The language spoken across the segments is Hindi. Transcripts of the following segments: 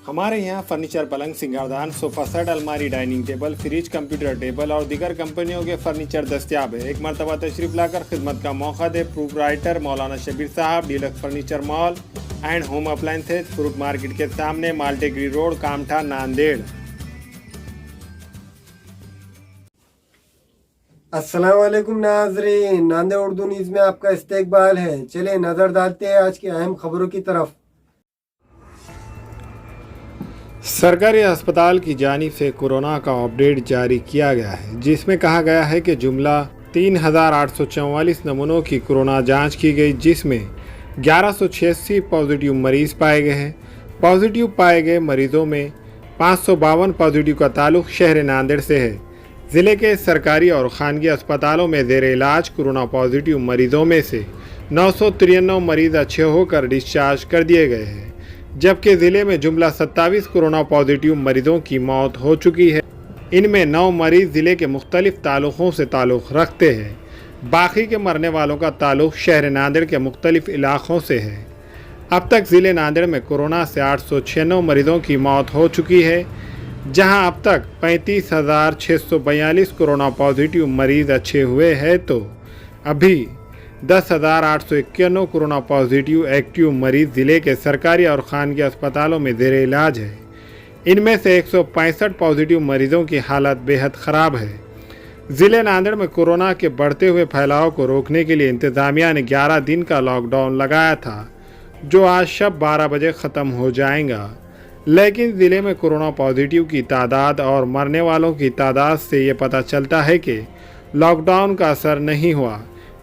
हमारे यहाँ फर्नीचर, पलंग, सिंगारदान, सोफा सेट, अलमारी, dining table, fridge, computer table और दीगर कंपनियों के फर्नीचर दस्तियाब है। एक मरतबा तशरीफ लाकर खिदमत का मौका दे। प्रोप्राइटर मौलाना शबीर साहब, deluxe furniture mall and home appliances, fruit market के सामने, माल्टेगरी रोड, कामठा, नांदेड़। अस्सलाम वालेकुम नाज़रीन, नांदेड़ उर्दू न्यूज़ में आपका इस्तकबाल है। चलिए नज़र डालते हैं आज की अहम खबरों की तरफ। सरकारी अस्पताल की जानिब से कोरोना का अपडेट जारी किया गया है, जिसमें कहा गया है कि जुमला 3,844 नमूनों की कोरोना जांच की गई, जिसमें 1186 पॉजिटिव मरीज पाए गए हैं। पॉजिटिव पाए गए मरीजों में 552 पॉजिटिव का ताल्लुक शहर नांदेड़ से है। ज़िले के सरकारी और खानगी अस्पतालों में ज़ेर इलाज कोरोना पॉजिटिव मरीजों में से 993 मरीज अच्छे होकर डिस्चार्ज कर दिए गए हैं, जबकि ज़िले में जुमला 27 कोरोना पॉजिटिव मरीजों की मौत हो चुकी है। इनमें 9 मरीज ज़िले के मुख्तलिफ तालुकों से ताल्लुक़ रखते हैं। बाकी के मरने वालों का ताल्लुक़ शहर नांदेड़ के मुख्तलिफ इलाक़ों से है। अब तक ज़िले नांदेड़ में कोरोना से 896 मरीजों की मौत हो चुकी है, जहां अब तक 35,642 कोरोना पॉजिटिव मरीज अच्छे हुए हैं, तो अभी 10,891 कोरोना पॉजिटिव एक्टिव मरीज ज़िले के सरकारी और खानगी अस्पतालों में ज़ेर इलाज है। इनमें से 165 पॉजिटिव मरीजों की हालत बेहद ख़राब है। ज़िले नांदेड़ में कोरोना के बढ़ते हुए फैलाव को रोकने के लिए इंतज़ामिया ने 11 दिन का लॉकडाउन लगाया था, जो आज शब 12 बजे ख़त्म हो जाएगा। लेकिन ज़िले में कोरोना पॉजिटिव की तादाद और मरने वालों की तादाद से ये पता चलता है कि लॉकडाउन का असर नहीं हुआ,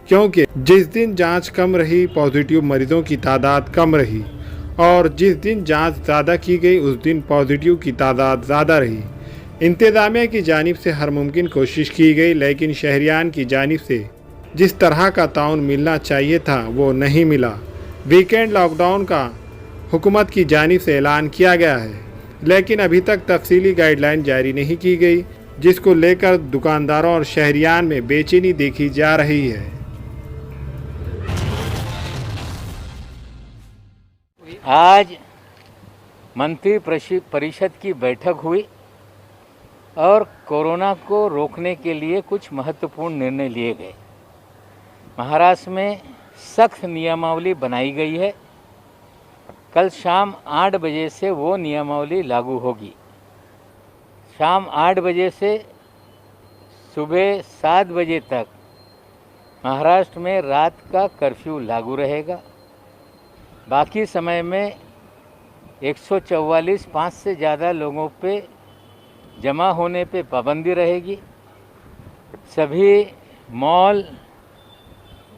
क्योंकि जिस दिन जांच कम रही पॉजिटिव मरीजों की तादाद कम रही, और जिस दिन जांच ज़्यादा की गई उस दिन पॉजिटिव की तादाद ज़्यादा रही। इंतज़ामिया की जानिब से हर मुमकिन कोशिश की गई, लेकिन शहरियान की जानिब से जिस तरह का ताउन मिलना चाहिए था वो नहीं मिला। वीकेंड लॉकडाउन का हुकूमत की जानिब से ऐलान किया गया है, लेकिन अभी तक तफसीली गाइडलाइन जारी नहीं की गई, जिसको लेकर दुकानदारों और शहरियान में बेचैनी देखी जा रही है। आज मंत्री परिषद की बैठक हुई और कोरोना को रोकने के लिए कुछ महत्वपूर्ण निर्णय लिए गए। महाराष्ट्र में सख्त नियमावली बनाई गई है। कल शाम 8 बजे से वो नियमावली लागू होगी। शाम 8 बजे से सुबह 7 बजे तक महाराष्ट्र में रात का कर्फ्यू लागू रहेगा। बाकी समय में 144 5 से ज़्यादा लोगों पे जमा होने पे पाबंदी रहेगी। सभी मॉल,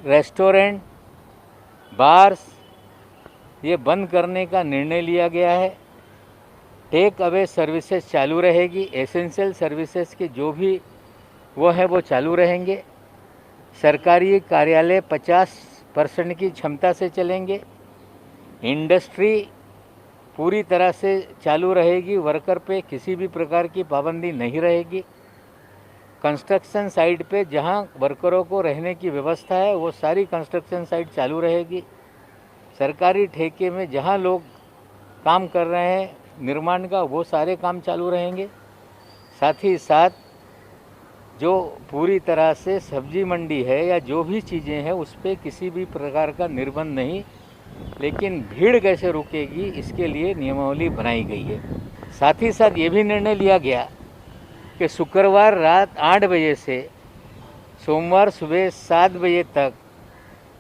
रेस्टोरेंट, बार्स ये बंद करने का निर्णय लिया गया है। टेक अवे सर्विसेज चालू रहेगी। एसेंशियल सर्विसेज के जो भी वो है वो चालू रहेंगे। सरकारी कार्यालय 50% की क्षमता से चलेंगे। इंडस्ट्री पूरी तरह से चालू रहेगी। वर्कर पे किसी भी प्रकार की पाबंदी नहीं रहेगी। कंस्ट्रक्शन साइट पे जहां वर्करों को रहने की व्यवस्था है वो सारी कंस्ट्रक्शन साइट चालू रहेगी। सरकारी ठेके में जहां लोग काम कर रहे हैं निर्माण का, वो सारे काम चालू रहेंगे। साथ ही साथ जो पूरी तरह से सब्जी मंडी है या जो भी चीज़ें हैं उस पर किसी भी प्रकार का निर्बंध नहीं, लेकिन भीड़ कैसे रुकेगी इसके लिए नियमावली बनाई गई है। साथ ही साथ ये भी निर्णय लिया गया कि शुक्रवार रात 8 बजे से सोमवार सुबह 7 बजे तक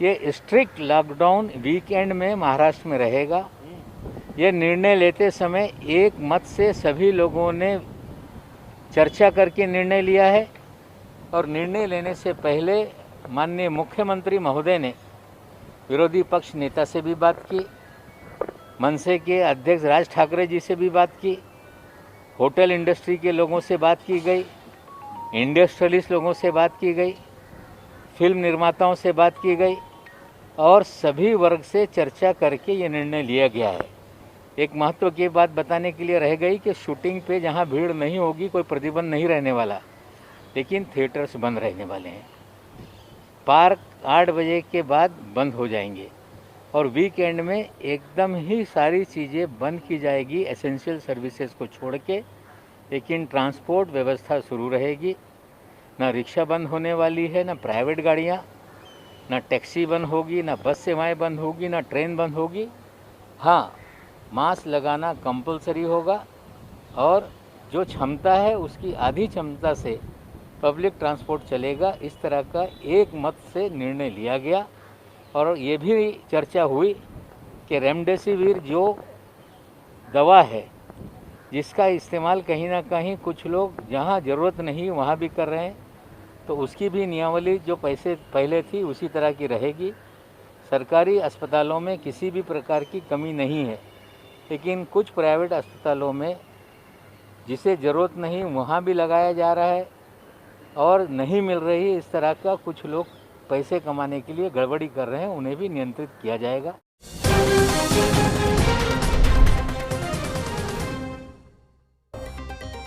ये स्ट्रिक्ट लॉकडाउन वीकेंड में महाराष्ट्र में रहेगा। ये निर्णय लेते समय एक मत से सभी लोगों ने चर्चा करके निर्णय लिया है, और निर्णय लेने से पहले माननीय मुख्यमंत्री महोदय ने विरोधी पक्ष नेता से भी बात की, मनसे के अध्यक्ष राज ठाकरे जी से भी बात की, होटल इंडस्ट्री के लोगों से बात की गई, इंडस्ट्रियलिस्ट लोगों से बात की गई, फिल्म निर्माताओं से बात की गई, और सभी वर्ग से चर्चा करके ये निर्णय लिया गया है। एक महत्व की बात बताने के लिए रह गई कि शूटिंग पे जहाँ भीड़ नहीं होगी कोई प्रतिबंध नहीं रहने वाला, लेकिन थिएटर्स बंद रहने वाले हैं। पार्क 8 बजे के बाद बंद हो जाएंगे। और वीकेंड में एकदम ही सारी चीज़ें बंद की जाएगी एसेंशियल सर्विसेज को छोड़ के, लेकिन ट्रांसपोर्ट व्यवस्था शुरू रहेगी। ना रिक्शा बंद होने वाली है, ना प्राइवेट गाड़ियाँ, ना टैक्सी बंद होगी, ना बस सेवाएं बंद होगी, ना ट्रेन बंद होगी। हाँ, मास्क लगाना कंपलसरी होगा और जो क्षमता है उसकी आधी क्षमता से पब्लिक ट्रांसपोर्ट चलेगा। इस तरह का एक मत से निर्णय लिया गया और ये भी चर्चा हुई कि रेमडेसिविर जो दवा है जिसका इस्तेमाल कहीं ना कहीं कुछ लोग जहाँ ज़रूरत नहीं वहाँ भी कर रहे हैं, तो उसकी भी नियमावली जो पैसे पहले थी उसी तरह की रहेगी। सरकारी अस्पतालों में किसी भी प्रकार की कमी नहीं है, लेकिन कुछ प्राइवेट अस्पतालों में जिसे ज़रूरत नहीं वहाँ भी लगाया जा रहा है और नहीं मिल रही, इस तरह का कुछ लोग पैसे कमाने के लिए गड़बड़ी कर रहे हैं, उन्हें भी नियंत्रित किया जाएगा।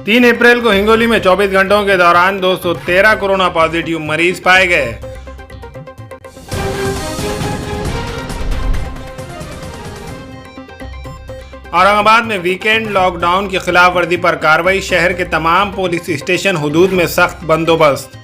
3 अप्रैल को हिंगोली में 24 घंटों के दौरान 213 कोरोना पॉजिटिव मरीज पाए गए। औरंगाबाद में वीकेंड लॉकडाउन की खिलाफ वर्जी पर कार्रवाई, शहर के तमाम पुलिस स्टेशन हुदूद में सख्त बंदोबस्त।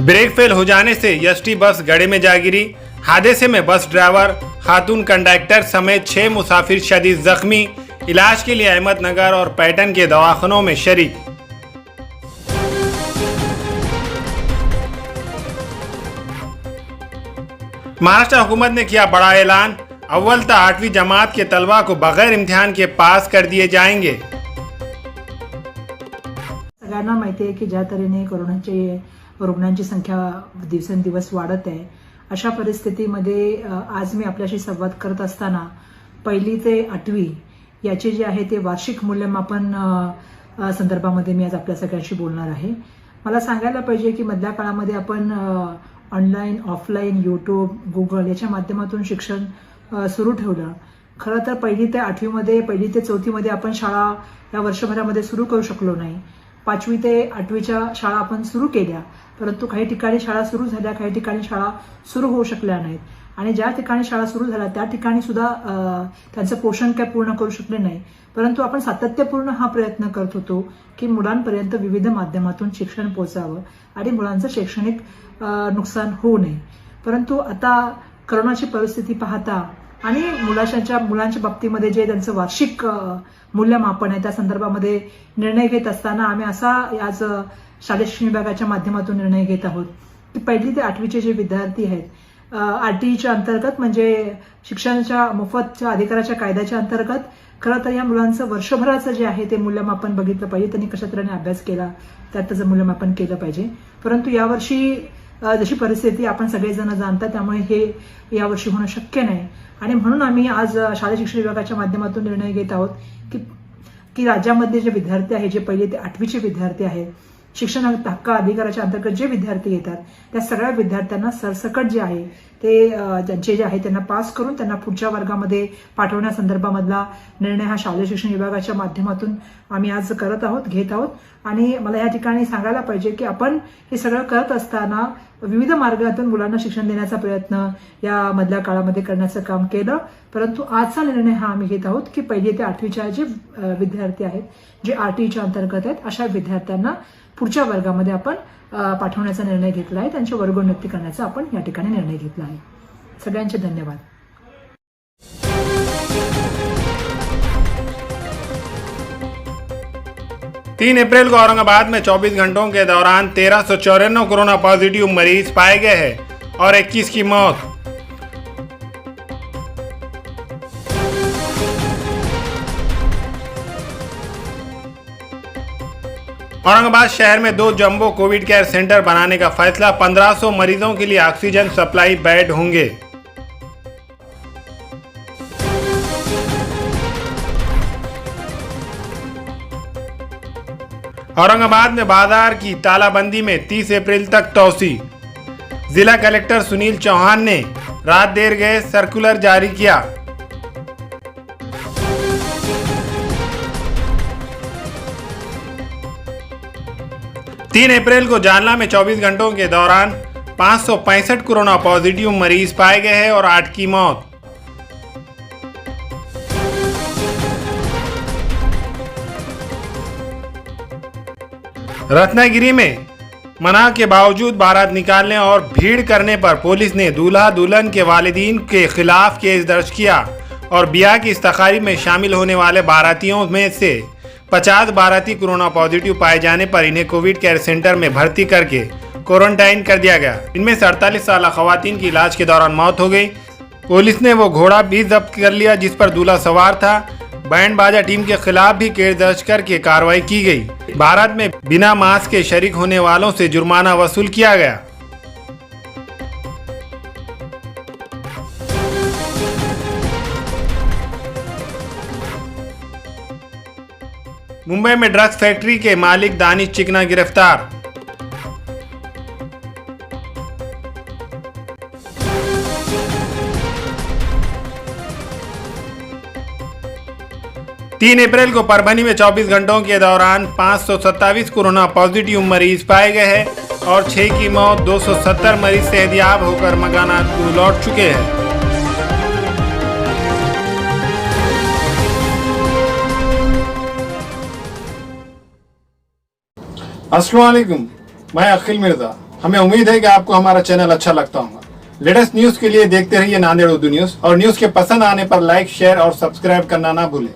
ब्रेक फेल हो जाने से एसटी बस गड्ढे में जा गिरी। हादसे में बस ड्राइवर, खातून कंडक्टर समेत 6 मुसाफिर शदीद जख्मी। इलाज के लिए अहमदनगर और पैटन के दवाखानों में शरीक। महाराष्ट्र हुकूमत ने किया बड़ा ऐलान, अव्वल से 8वीं जमात के तलबा को बगैर इम्तिहान के पास कर दिए जाएंगे। सगळ्यांना माहिती आहे की ज्या तऱ्हेने कोरोनाची रुग्णांची संख्या दिवसेंदिवस वाढत आहे, अशा परिस्थितीमध्ये आज मी आपल्याशी संवाद करत असताना 1ली ते 8वी याचे जे आहे ते वार्षिक मूल्यमापन संदर्भामध्ये मी आज आपल्या सगळ्यांशी बोलणार आहे। मला सांगायला पाहिजे की मधल्या काळामध्ये आपण ऑनलाईन, ऑफलाईन, यूट्यूब, गुगल याच्या माध्यमातून शिक्षण सुरू ठेवलं। खरं तर 1ली ते 8वीमध्ये, 1ली ते 4थीमध्ये आपण शाळा या वर्षभरामध्ये सुरू करू शकलो नाही। 5वी ते 8वीच्या शाळा आपण सुरू केल्या, परंतु काही ठिकाणी शाळा सुरू झाल्या, काही ठिकाणी शाळा सुरू होऊ शकल्या नाहीत आणि ज्या ठिकाणी शाळा सुरू झाल्या त्या ठिकाणी सुद्धा त्यांचं पोषण काय पूर्ण करू शकले नाही। परंतु आपण सातत्यपूर्ण हा प्रयत्न करत होतो की मुलांपर्यंत विविध माध्यमातून शिक्षण पोहोचावं आणि मुलांचं शैक्षणिक नुकसान होऊ नये। परंतु आता कोरोनाची परिस्थिती पाहता आणि मुलांच्या बाबतीमध्ये जे त्यांचं वार्षिक मूल्यमापन आहे त्या संदर्भामध्ये निर्णय घेत असताना आम्ही असा आज शालेय शिक्षण विभागाच्या माध्यमातून निर्णय घेत आहोत की 1ली ते 8वीचे जे विद्यार्थी आहेत आरटीईच्या अंतर्गत म्हणजे शिक्षणाच्या मोफतच्या अधिकाराच्या कायद्याच्या अंतर्गत खरं तर या मुलांचं वर्षभराचं जे आहे ते मूल्यमापन बघितलं पाहिजे, त्यांनी कशा तऱ्हेने अभ्यास केला त्यात त्याचं मूल्यमापन केलं पाहिजे। परंतु यावर्षी जशी परिस्थिती आपण सगळेजण जाणता त्यामुळे हे यावर्षी होणं शक्य नाही आणि म्हणून आम्ही आज शालेय शिक्षण विभागाच्या माध्यमातून निर्णय घेत आहोत की राज्यामध्ये जे विद्यार्थी आहेत, जे 1ली ते 8वीचे विद्यार्थी आहेत, शिक्षण हक्क अधिकाराच्या अंतर्गत जे विद्यार्थी येतात त्या सगळ्या विद्यार्थ्यांना सरसकट जे आहे ते ज्यांचे जे आहे त्यांना पास करून त्यांना पुढच्या वर्गामध्ये पाठवण्यासंदर्भामधला निर्णय हा शालेय शिक्षण विभागाच्या माध्यमातून आम्ही आज घेत आहोत आणि मला या ठिकाणी सांगायला पाहिजे की आपण हे सगळं करत असताना विविध मार्गातून मुलांना शिक्षण देण्याचा प्रयत्न या मधल्या काळामध्ये करण्याचं काम केलं। परंतु आजचा निर्णय हा आम्ही घेत आहोत की 1ली ते 8वीच्या जे विद्यार्थी आहेत, जे आरटीईच्या अंतर्गत आहेत, अशा विद्यार्थ्यांना पुढच्या वर्गामध्ये आपण पाठवण्याचा निर्णय घेतला आहे, त्यांची वर्गोन्नती करण्याचा आपण या ठिकाणी निर्णय घेतला आहे। सगळ्यांचे धन्यवाद। 3 अप्रैल को औरंगाबाद में 24 घंटों के दौरान 1394 कोरोना पॉजिटिव मरीज पाए गए हैं और 21 की मौत। औरंगाबाद शहर में 2 जंबो कोविड केयर सेंटर बनाने का फैसला, 1500 मरीजों के लिए ऑक्सीजन सप्लाई बेड होंगे। औरंगाबाद में बाजार की तालाबंदी में 30 अप्रैल तक तोसी। जिला कलेक्टर सुनील चौहान ने रात देर गए सर्कुलर जारी किया। 3 अप्रैल को जालना में 24 घंटों के दौरान 565 कोरोना पॉजिटिव मरीज पाए गए हैं और 8 की मौत। रत्नागिरी में मना के बावजूद बारात निकालने और भीड़ करने पर पुलिस ने दूल्हा दुल्हन के वालिदीन के खिलाफ केस दर्ज किया और ब्याह की इस तकारीब में शामिल होने वाले बारातियों में से 50 बाराती कोरोना पॉजिटिव पाए जाने पर इन्हें कोविड केयर सेंटर में भर्ती करके क्वारंटाइन कर दिया गया। इनमें से 48 साल खवातीन की इलाज के दौरान मौत हो गई। पुलिस ने वो घोड़ा भी जब्त कर लिया जिस पर दूल्हा सवार था। बैंड बाजा टीम के खिलाफ भी केस दर्ज करके कार्रवाई की गई। बारात में बिना मास्क के शरीक होने वालों से जुर्माना वसूल किया गया। मुंबई में ड्रग्स फैक्ट्री के मालिक दानिश चिकना गिरफ्तार। तीन अप्रैल को परभनी में 24 घंटों के दौरान 527 कोरोना पॉजिटिव मरीज पाए गए हैं और 6 की मौत। 270 मरीज सेहतियाब होकर मकाना लौट चुके हैं। अस्सलाम वालेकुम, मैं अखिल मिर्जा। हमें उम्मीद है कि आपको हमारा चैनल अच्छा लगता होगा। लेटेस्ट न्यूज के लिए देखते रहिए नांदेड़ उर्दू न्यूज और न्यूज के पसंद आने पर लाइक, शेयर और सब्सक्राइब करना ना भूलें।